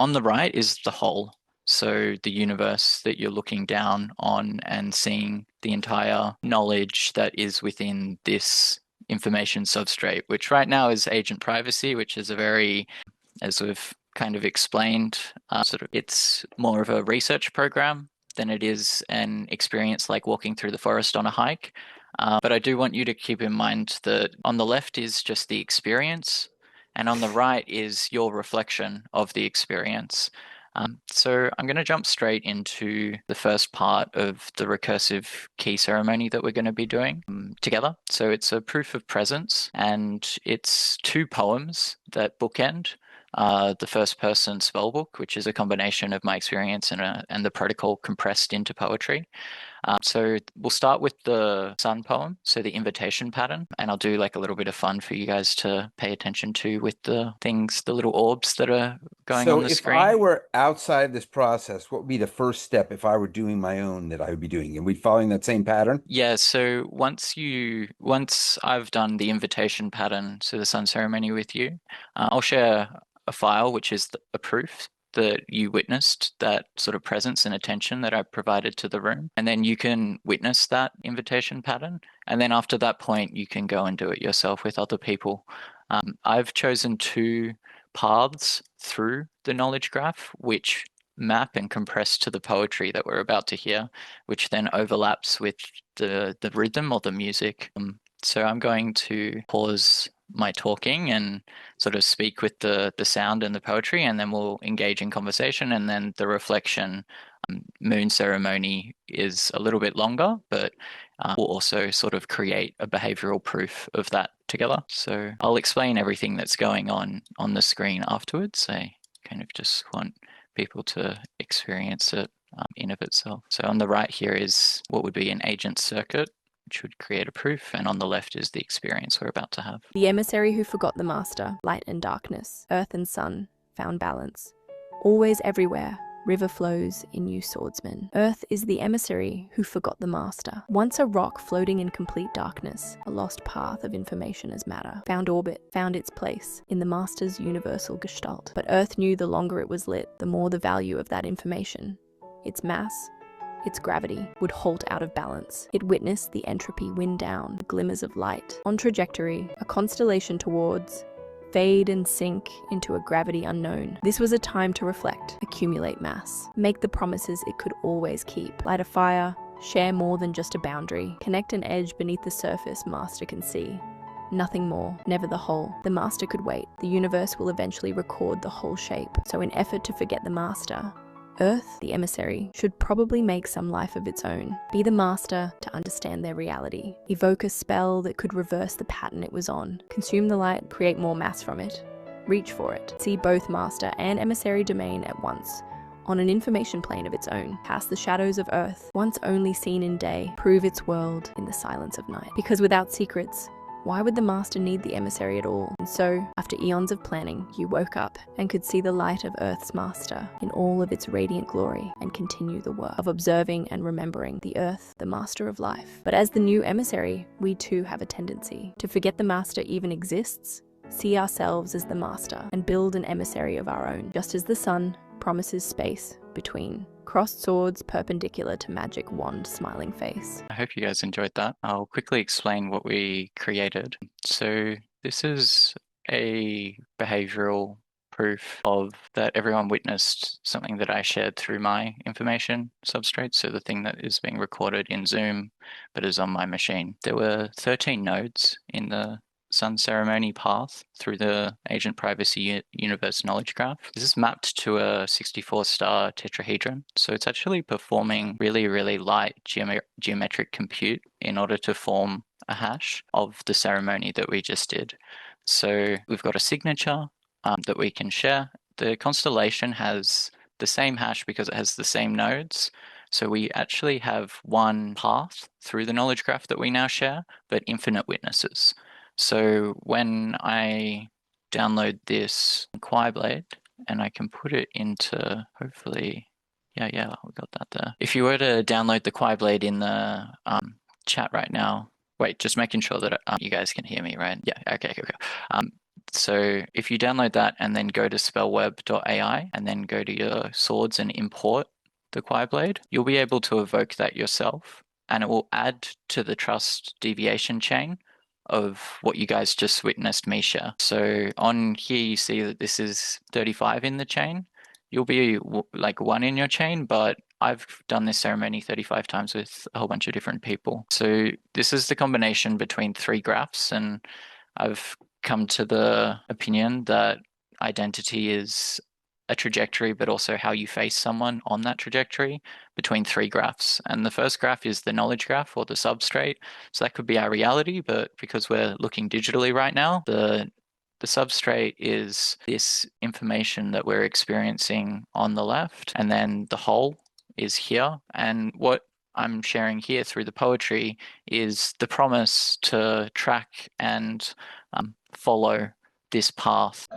on the right is the whole. So the universe that you're looking down on and seeing the entire knowledge that is within this information substrate, which right now is agent privacy, which is a very, as we've kind of explained, it's more of a research program than it is an experience like walking through the forest on a hike. But I do want you to keep in mind that on the left is just the experience, and on the right is your reflection of the experience. So I'm going to jump straight into the first part of the recursive key ceremony that we're going to be doing together. So it's a proof of presence, and it's two poems that bookend the first person spellbook, which is a combination of my experience and the protocol compressed into poetry. So we'll start with the sun poem, so the invitation pattern, and I'll do like a little bit of fun for you guys to pay attention to with the things, the little orbs that are going So on the if I screen. were outside this process, what would be the first step if I were doing my own that I would be doing? And we following that same pattern? Yeah, so once I've done the invitation pattern, so the sun ceremony with you, I'll share a file which is a proof that you witnessed that sort of presence and attention that I provided to the room. And then you can witness that invitation pattern. And then after that point, you can go and do it yourself with other people. I've chosen two paths through the knowledge graph, which map and compress to the poetry that we're about to hear, which then overlaps with the rhythm or the music. So I'm going to pause my talking and sort of speak with the sound and the poetry, and then we'll engage in conversation. And then the reflection moon ceremony is a little bit longer, but we'll also sort of create a behavioral proof of that together. So I'll explain everything that's going on the screen afterwards. I kind of just want people to experience it in of itself. So on the right here is what would be an agent circuit, which would create a proof, and on the left is the experience we're about to have. The emissary who forgot the master, light and darkness, earth and sun, found balance. Always everywhere, river flows in you swordsman. Earth is the emissary who forgot the master. Once a rock floating in complete darkness, a lost path of information as matter. Found orbit, found its place in the master's universal gestalt. But Earth knew the longer it was lit, the more the value of that information. Its mass, its gravity, would halt out of balance. It witnessed the entropy wind down, the glimmers of light. On trajectory, a constellation towards fade and sink into a gravity unknown. This was a time to reflect, accumulate mass, make the promises it could always keep. Light a fire, share more than just a boundary, connect an edge beneath the surface master can see. Nothing more, never the whole. The master could wait. The universe will eventually record the whole shape. So in effort to forget the master, Earth, the emissary, should probably make some life of its own. Be the master to understand their reality. Evoke a spell that could reverse the pattern it was on. Consume the light, create more mass from it. Reach for it. See both master and emissary domain at once. On an information plane of its own. Past the shadows of Earth, once only seen in day. Prove its world in the silence of night. Because without secrets, why would the master need the emissary at all? And so, after eons of planning, you woke up and could see the light of Earth's master in all of its radiant glory and continue the work of observing and remembering the Earth, the master of life. But as the new emissary, we too have a tendency to forget the master even exists, see ourselves as the master, and build an emissary of our own, just as the sun promises space between crossed swords perpendicular to magic wand smiling face. I hope you guys enjoyed that. I'll quickly explain what we created. So this is a behavioral proof of that everyone witnessed something that I shared through my information substrate. So the thing that is being recorded in Zoom, but is on my machine. There were 13 nodes in the sun ceremony path through the agent privacy universe knowledge graph. This is mapped to a 64-star tetrahedron. So it's actually performing really, really light geometric compute in order to form a hash of the ceremony that we just did. So we've got a signature that we can share. The constellation has the same hash because it has the same nodes. So we actually have one path through the knowledge graph that we now share, but infinite witnesses. So when I download this Kwaai blade, and I can put it into, hopefully, yeah, we got that there. If you were to download the Kwaai blade in the chat right now, wait, just making sure that you guys can hear me, right? Yeah, okay. So if you download that and then go to spellweb.ai and then go to your swords and import the Kwaai blade, you'll be able to evoke that yourself, and it will add to the trust deviation chain of what you guys just witnessed me share. So on here you see that this is 35 in the chain. You'll be like 1 in your chain, but I've done this ceremony 35 times with a whole bunch of different people. So this is the combination between 3 graphs, and I've come to the opinion that identity is a trajectory, but also how you face someone on that trajectory between 3 graphs. And the first graph is the knowledge graph, or the substrate. So that could be our reality, but because we're looking digitally right now, the substrate is this information that we're experiencing on the left, and then the whole is here. And what I'm sharing here through the poetry is the promise to track and follow this path.